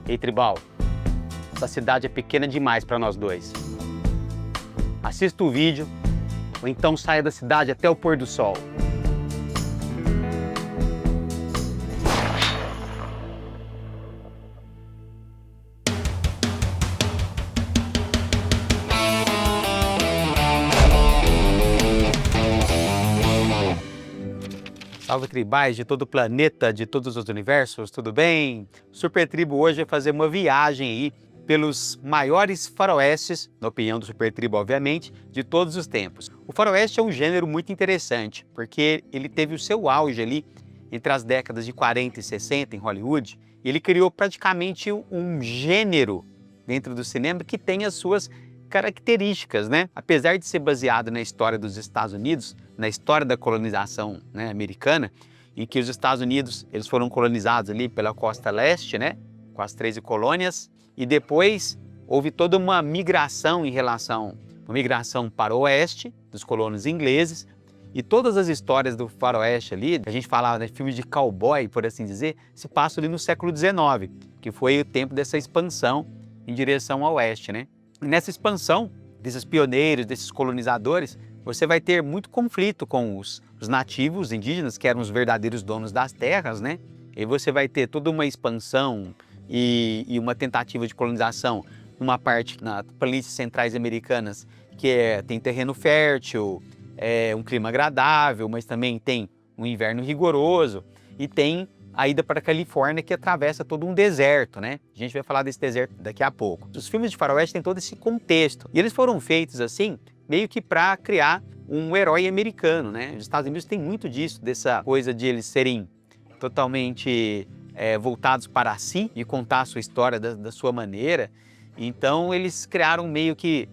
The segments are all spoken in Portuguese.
Ei, tribal, essa cidade é pequena demais para nós dois. Assista o vídeo, ou então saia da cidade até o pôr do sol. Salve tribais de todo o planeta, de todos os universos, tudo bem? Super Tribo hoje vai fazer uma viagem aí pelos maiores faroestes, na opinião do Super Tribo, obviamente, de todos os tempos. O faroeste é um gênero muito interessante, porque ele teve o seu auge ali entre as décadas de 40 e 60 em Hollywood, e ele criou praticamente um gênero dentro do cinema que tem as suas características, né? Apesar de ser baseado na história dos Estados Unidos, na história da colonização, né, americana, em que os Estados Unidos eles foram colonizados ali pela costa leste, né, com as 13 colônias, e depois houve toda uma migração uma migração para o oeste, dos colonos ingleses, e todas as histórias do faroeste ali, a gente falava de filmes de cowboy, por assim dizer, se passam ali no século XIX, que foi o tempo dessa expansão em direção ao oeste, né? E nessa expansão desses pioneiros, desses colonizadores, você vai ter muito conflito com os nativos indígenas, que eram os verdadeiros donos das terras, né? E você vai ter toda uma expansão e uma tentativa de colonização numa parte, nas planícies centrais americanas, que tem terreno fértil, um clima agradável, mas também tem um inverno rigoroso, e tem a ida para a Califórnia, que atravessa todo um deserto, né? A gente vai falar desse deserto daqui a pouco. Os filmes de faroeste têm todo esse contexto, e eles foram feitos assim, meio que para criar um herói americano, né? Os Estados Unidos têm muito disso, dessa coisa de eles serem totalmente voltados para si e contar a sua história da sua maneira. Então eles criaram meio que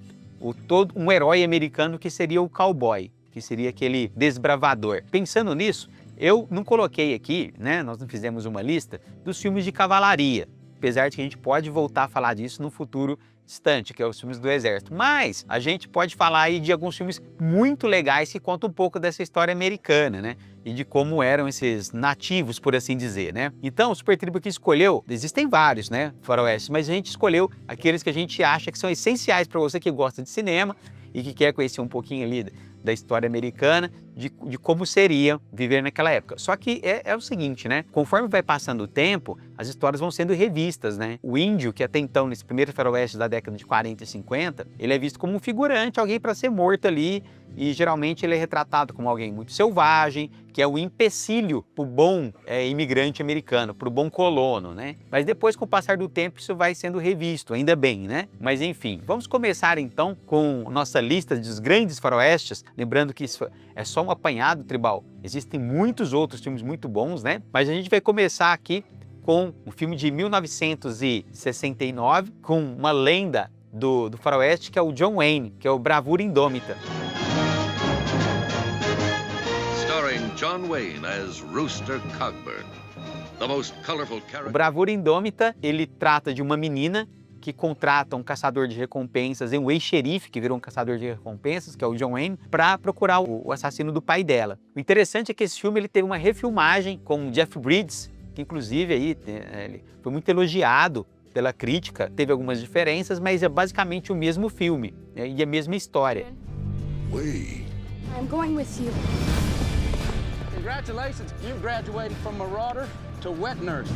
um herói americano que seria o cowboy, que seria aquele desbravador. Pensando nisso, eu não coloquei aqui, né? Nós não fizemos uma lista dos filmes de cavalaria, apesar de que a gente pode voltar a falar disso no futuro distante, que é os filmes do Exército. Mas a gente pode falar aí de alguns filmes muito legais que contam um pouco dessa história americana, né? E de como eram esses nativos, por assim dizer, né? Então, o Super Tribo aqui escolheu, existem vários, né, faroeste, mas a gente escolheu aqueles que a gente acha que são essenciais para você que gosta de cinema e que quer conhecer um pouquinho ali da história americana, de como seria viver naquela época. Só que é o seguinte, né? Conforme vai passando o tempo, as histórias vão sendo revistas, né? O índio, que até então, nesse primeiro faroeste da década de 40 e 50, ele é visto como um figurante, alguém para ser morto ali, e geralmente ele é retratado como alguém muito selvagem, que é o empecilho para o bom imigrante americano, para o bom colono, né? Mas depois, com o passar do tempo, isso vai sendo revisto, ainda bem, né? Mas enfim, vamos começar então com nossa lista dos grandes faroestes, lembrando que isso é só um apanhado tribal, existem muitos outros filmes muito bons, né? Mas a gente vai começar aqui com um filme de 1969, com uma lenda do faroeste, que é o John Wayne, que é o Bravura Indômita. John Wayne as Rooster Cogburn, the most colorful character. O Bravura Indômita, ele trata de uma menina que contrata um caçador de recompensas, um ex-xerife que virou um caçador de recompensas, que é o John Wayne, para procurar o assassino do pai dela. O interessante é que esse filme ele teve uma refilmagem com o Jeff Bridges, que inclusive aí, ele foi muito elogiado pela crítica, teve algumas diferenças, mas é basicamente o mesmo filme, né, e a mesma história. I'm going with you. Congratulations, you graduated from Marauder to Wet Nurse.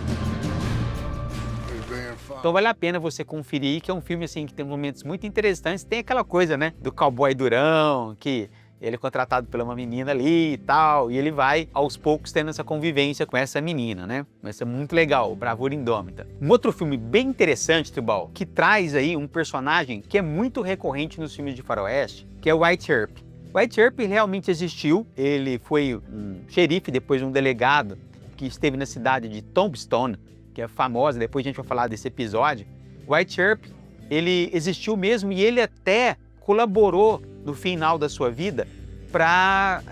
Então vale a pena você conferir, que é um filme assim que tem momentos muito interessantes. Tem aquela coisa, né, do cowboy durão, que ele é contratado pela uma menina ali e tal, e ele vai aos poucos tendo essa convivência com essa menina, né? Mas é muito legal, Bravura Indômita. Um outro filme bem interessante, Tribal, que traz aí um personagem que é muito recorrente nos filmes de faroeste, que é o White Earp. White Earp realmente existiu, ele foi um xerife, depois um delegado, que esteve na cidade de Tombstone, que é famosa, depois a gente vai falar desse episódio. White Earp, ele existiu mesmo, e ele até colaborou no final da sua vida para,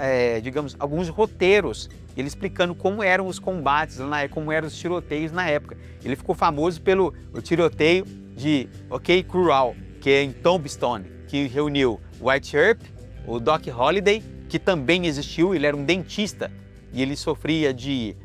digamos, alguns roteiros, ele explicando como eram os combates, como eram os tiroteios na época. Ele ficou famoso pelo tiroteio de OK Corral, que é em Tombstone, que reuniu White Earp, o Doc Holliday, que também existiu, ele era um dentista e ele sofria de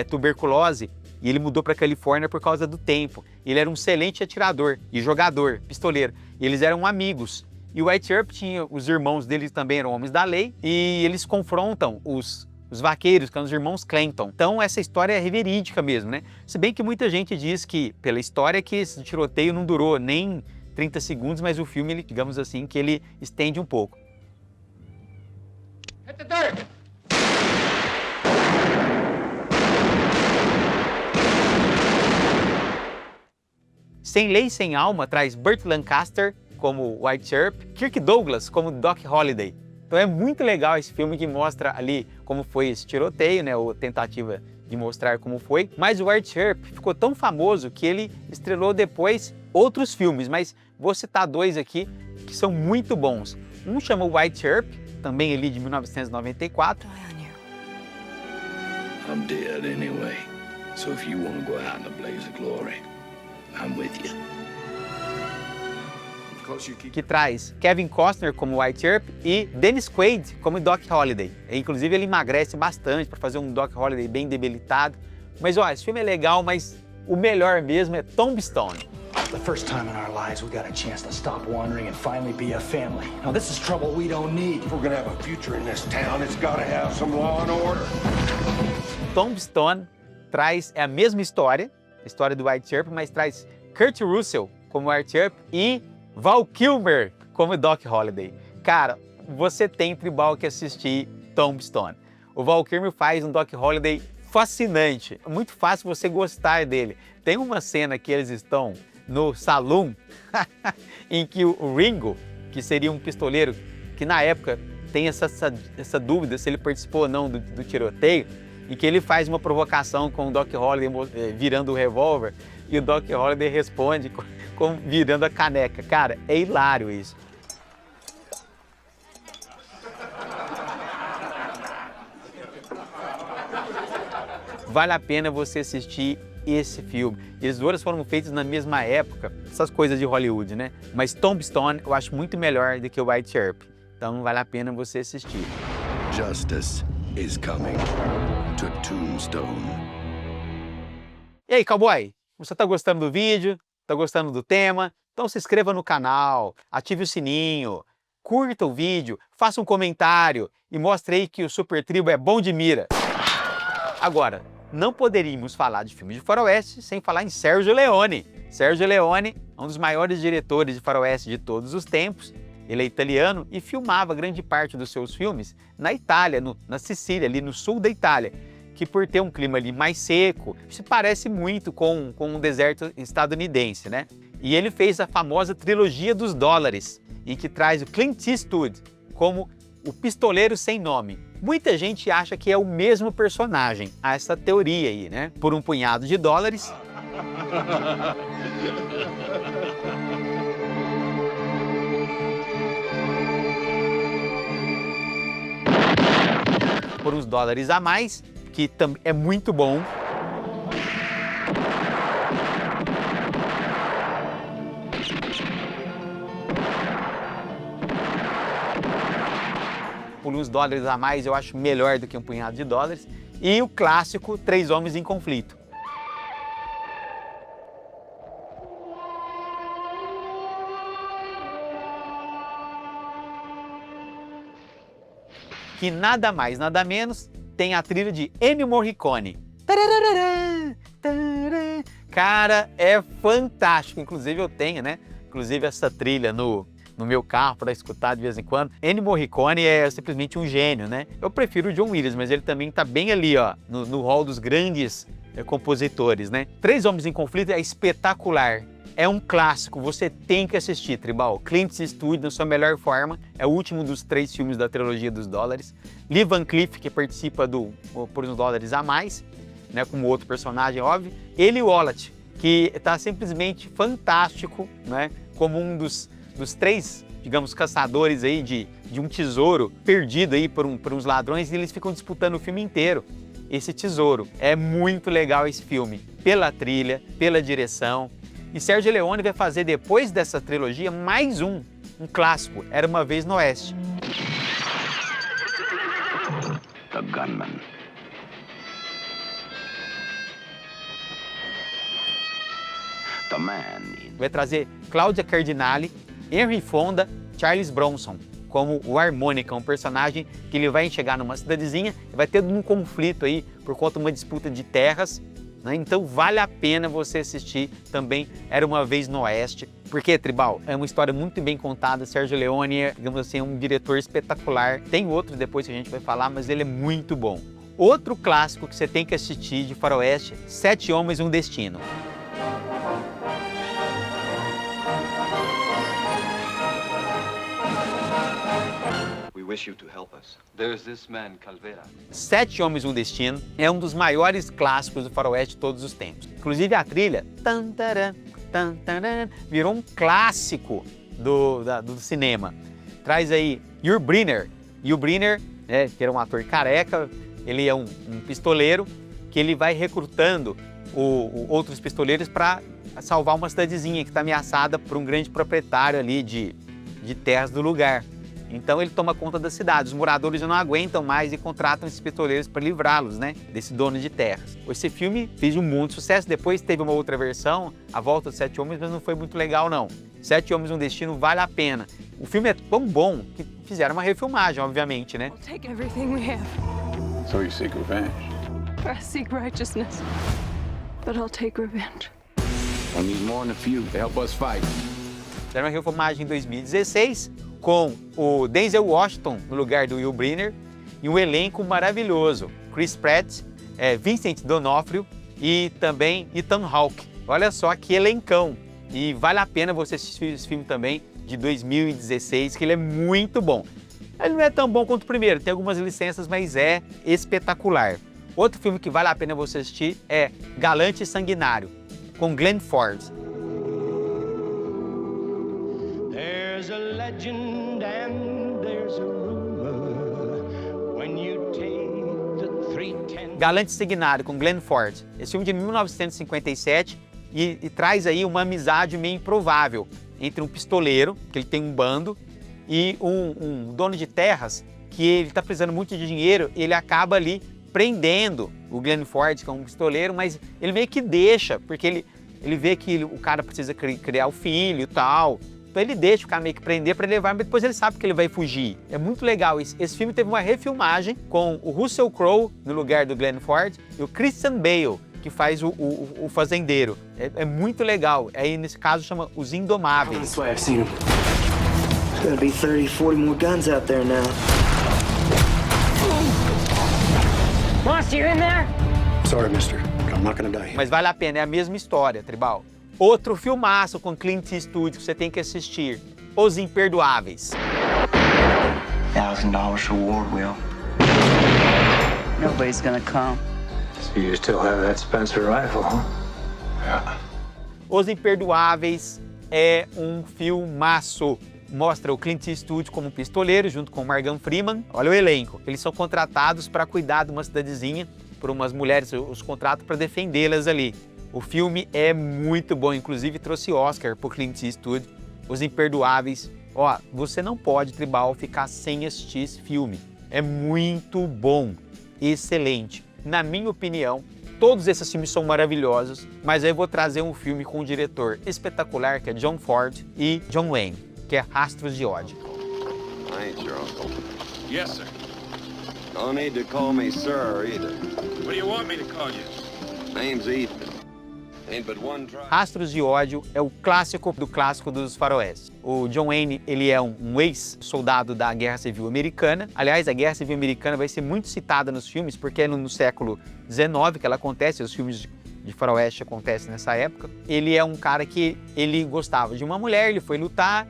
tuberculose, e ele mudou para a Califórnia por causa do tempo. Ele era um excelente atirador e jogador, pistoleiro. E eles eram amigos. E o Wyatt Earp tinha, os irmãos dele também eram homens da lei, e eles confrontam os vaqueiros, que são os irmãos Clanton. Então essa história é verídica mesmo, né? Se bem que muita gente diz que, pela história, que esse tiroteio não durou nem 30 segundos, mas o filme, ele, digamos assim, que ele estende um pouco. Hit the dirt! Sem Lei, Sem Alma traz Burt Lancaster como Wyatt Earp, Kirk Douglas como Doc Holliday. Então é muito legal esse filme que mostra ali como foi esse tiroteio, né, ou tentativa de mostrar como foi. Mas o Wyatt Earp ficou tão famoso que ele estrelou depois outros filmes, mas vou citar dois aqui que são muito bons. Um chama Wyatt Earp, também ali de 1994. I'm dead anyway, so if you want to go out in a blaze of glory, I'm with you. Que traz Kevin Costner como Wyatt Earp e Dennis Quaid como Doc Holliday. Inclusive ele emagrece bastante para fazer um Doc Holliday bem debilitado. Mas ó, esse filme é legal, mas o melhor mesmo é Tombstone. The first time in our lives we got a chance to stop wandering and finally be a family. Now this is trouble we don't need. If we're gonna have a future in this town, it's gotta have some law and order. Tombstone traz a mesma história, a história do Wyatt Earp, mas traz Kurt Russell como Wyatt Earp e Val Kilmer como Doc Holliday. Cara, você tem tribal que assistir Tombstone. O Val Kilmer faz um Doc Holliday fascinante. É muito fácil você gostar dele. Tem uma cena que eles estão no saloon em que o Ringo, que seria um pistoleiro, que na época tem essa dúvida se ele participou ou não do tiroteio, em que ele faz uma provocação com o Doc Holliday virando o revólver e o Doc Holliday responde virando a caneca. Cara, é hilário isso. Vale a pena você assistir esse filme. Eles dois foram feitos na mesma época, essas coisas de Hollywood, né? Mas Tombstone eu acho muito melhor do que o Wyatt Earp. Então vale a pena você assistir. Justice is coming to Tombstone. E aí, cowboy? Você tá gostando do vídeo? Tá gostando do tema? Então se inscreva no canal, ative o sininho, curta o vídeo, faça um comentário e mostre aí que o Super Tribo é bom de mira. Agora, não poderíamos falar de filme de faroeste sem falar em Sergio Leone. Sergio Leone é um dos maiores diretores de faroeste de todos os tempos. Ele é italiano e filmava grande parte dos seus filmes na Itália, na Sicília, ali no sul da Itália, que por ter um clima ali mais seco, se parece muito com um deserto estadunidense, né? E ele fez a famosa trilogia dos dólares, em que traz o Clint Eastwood como o pistoleiro sem nome. Muita gente acha que é o mesmo personagem, há essa teoria aí, né? Por um punhado de dólares, por uns dólares a mais, que é muito bom. Por uns dólares a mais eu acho melhor do que um punhado de dólares. E o clássico Três Homens em Conflito. Que nada mais, nada menos, tem a trilha de Ennio Morricone. Cara, é fantástico. Inclusive eu tenho, né? Inclusive essa trilha no meu carro para escutar de vez em quando. Ennio Morricone é simplesmente um gênio, né? Eu prefiro o John Williams, mas ele também tá bem ali, ó, no hall dos grandes compositores, né? Três Homens em Conflito é espetacular. É um clássico, você tem que assistir, tribal. Clint Eastwood na sua melhor forma, é o último dos 3 filmes da trilogia dos dólares. Lee Van Cleef, que participa do Por uns Dólares a Mais, né, como outro personagem, óbvio. Eli Wallach, que está simplesmente fantástico, né, como um dos 3, digamos, caçadores aí de um tesouro perdido aí por uns ladrões, e eles ficam disputando o filme inteiro esse tesouro. É muito legal esse filme, pela trilha, pela direção. E Sergio Leone vai fazer, depois dessa trilogia, mais um clássico, Era Uma Vez no Oeste. The gunman the man in. Vai trazer Cláudia Cardinale, Henry Fonda, Charles Bronson como o Harmonica, um personagem que ele vai chegar numa cidadezinha e vai ter um conflito aí por conta de uma disputa de terras, né? Então vale a pena você assistir também Era Uma Vez no Oeste, porque, Tribal, é uma história muito bem contada. Sergio Leone é, digamos assim, um diretor espetacular. Tem outros depois que a gente vai falar, mas ele é muito bom. Outro clássico que você tem que assistir de faroeste, Sete Homens e um Destino. Sete Homens e um Destino é um dos maiores clássicos do faroeste de todos os tempos. Inclusive a trilha virou um clássico do cinema. Traz aí Yul Brynner. Yul Brynner, né, que era um ator careca, ele é um pistoleiro que ele vai recrutando outros pistoleiros para salvar uma cidadezinha que está ameaçada por um grande proprietário ali de terras do lugar. Então ele toma conta da cidade, os moradores já não aguentam mais e contratam esses pistoleiros para livrá-los, né, desse dono de terras. Esse filme fez um monte de sucesso, depois teve uma outra versão, A Volta dos Sete Homens, mas não foi muito legal não. Sete Homens e um Destino vale a pena. O filme é tão bom que fizeram uma refilmagem, obviamente, né? We'll take everything we have. So you seek revenge? I seek righteousness, but I'll take revenge. I need more than a few to help us fight. Fizeram uma refilmagem em 2016 com o Denzel Washington no lugar do Yul Brynner e um elenco maravilhoso. Chris Pratt, Vincent D'Onofrio e também Ethan Hawke. Olha só que elencão! E vale a pena você assistir esse filme também, de 2016, que ele é muito bom. Ele não é tão bom quanto o primeiro, tem algumas licenças, mas é espetacular. Outro filme que vale a pena você assistir é Galante e Sanguinário, com Glenn Ford. There's a legend and there's a rumor when you take the 310. Galante e Sanguinário, com Glenn Ford. Esse filme de 1957 e traz aí uma amizade meio improvável entre um pistoleiro, que ele tem um bando, e um dono de terras, que ele está precisando muito de dinheiro, ele acaba ali prendendo o Glenn Ford, que é um pistoleiro, mas ele meio que deixa, porque ele vê que o cara precisa criar o filho e tal. Então ele deixa o cara meio que prender para levar, mas depois ele sabe que ele vai fugir. É muito legal. Esse filme teve uma refilmagem com o Russell Crowe no lugar do Glenn Ford e o Christian Bale, que faz o fazendeiro. É muito legal. Aí nesse caso chama Os Indomáveis. This way, I've seen him. There's gotta be 30, 40 more guns out there now. Monster, you in there? Sorry, mister, but I'm not gonna die. Mas vale a pena, é a mesma história, Tribal. Outro filmaço com Clint Eastwood que você tem que assistir, Os Imperdoáveis. $1,000 for war, Will. Nobody's gonna come. So you still have that Spencer rifle, huh? Yeah. Os Imperdoáveis é um filmaço. Mostra o Clint Eastwood como pistoleiro junto com o Morgan Freeman. Olha o elenco. Eles são contratados para cuidar de uma cidadezinha por umas mulheres, os contratam para defendê-las ali. O filme é muito bom, inclusive trouxe Oscar por Clint Eastwood. Os Imperdoáveis. Ó, você não pode, Tribal, ficar sem assistir esse filme. É muito bom, excelente. Na minha opinião, todos esses filmes são maravilhosos, mas aí eu vou trazer um filme com um diretor espetacular, que é John Ford e John Wayne, que é Rastros de Ódio. I ain't your uncle. Yes, sir. No need to call me sir either. What do you want me to call you? Name's Ethan. Ain't but one try. Rastros de Ódio é o clássico do clássico dos faroestes. O John Wayne, ele é um ex-soldado da Guerra Civil Americana. Aliás, a Guerra Civil Americana vai ser muito citada nos filmes, porque é no século XIX que ela acontece, os filmes de faroeste acontecem nessa época. Ele é um cara que ele gostava de uma mulher, ele foi lutar,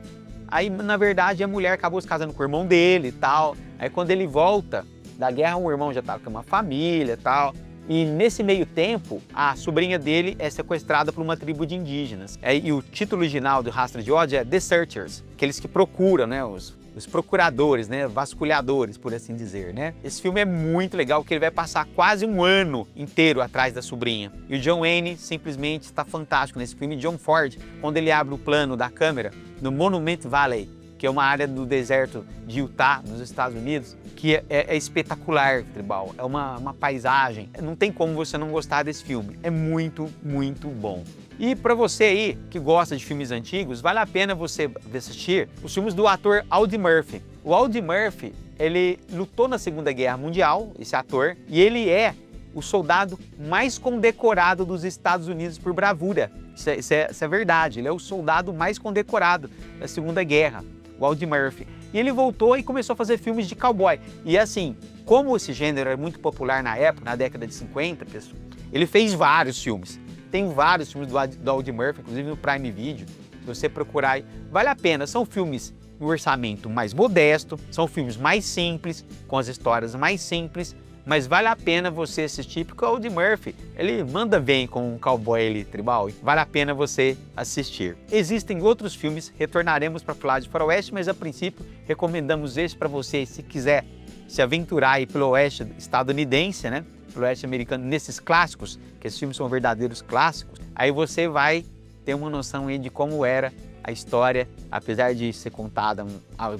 aí na verdade a mulher acabou se casando com o irmão dele e tal. Aí quando ele volta da guerra, o irmão já estava com uma família e tal. E nesse meio tempo, a sobrinha dele é sequestrada por uma tribo de indígenas. E o título original do Rastro de Ódio é The Searchers, aqueles que procuram, né, os procuradores, né, vasculhadores, por assim dizer, né? Esse filme é muito legal, porque ele vai passar quase um ano inteiro atrás da sobrinha. E o John Wayne simplesmente está fantástico nesse filme. John Ford, quando ele abre o plano da câmera no Monument Valley, que é uma área do deserto de Utah, nos Estados Unidos, que é espetacular, Tribal. É uma paisagem. Não tem como você não gostar desse filme. É muito, muito bom. E para você aí que gosta de filmes antigos, vale a pena você assistir os filmes do ator Audie Murphy. O Audie Murphy, ele lutou na Segunda Guerra Mundial, esse ator, e ele é o soldado mais condecorado dos Estados Unidos por bravura. Isso é verdade, ele é o soldado mais condecorado da Segunda Guerra, o Audie Murphy. E ele voltou e começou a fazer filmes de cowboy. E assim, como esse gênero é muito popular na época, na década de 50, pessoal, ele fez vários filmes. Tem vários filmes do Audie Murphy, inclusive no Prime Video, se você procurar aí, vale a pena. São filmes no orçamento mais modesto, são filmes mais simples, com as histórias mais simples, mas vale a pena você assistir, porque o Audie Murphy, ele manda bem com um cowboy ali, Tribal, vale a pena você assistir. Existem outros filmes, retornaremos para falar de faroeste, mas a princípio recomendamos esse para você, se quiser se aventurar aí pelo oeste estadunidense, né? Pelo oeste americano, nesses clássicos, que esses filmes são verdadeiros clássicos, aí você vai ter uma noção aí de como era a história, apesar de ser contada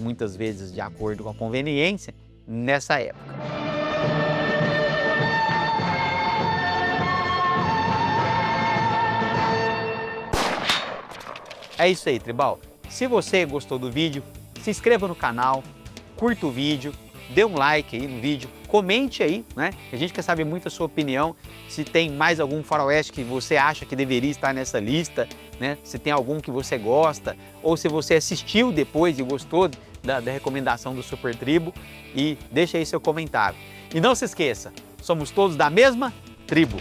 muitas vezes de acordo com a conveniência, nessa época. É isso aí, Tribal. Se você gostou do vídeo, se inscreva no canal, curta o vídeo, dê um like aí no vídeo, comente aí, né? A gente quer saber muito a sua opinião, se tem mais algum faroeste que você acha que deveria estar nessa lista, né? Se tem algum que você gosta, ou se você assistiu depois e gostou da recomendação do Super Tribo, e deixa aí seu comentário. E não se esqueça, somos todos da mesma tribo.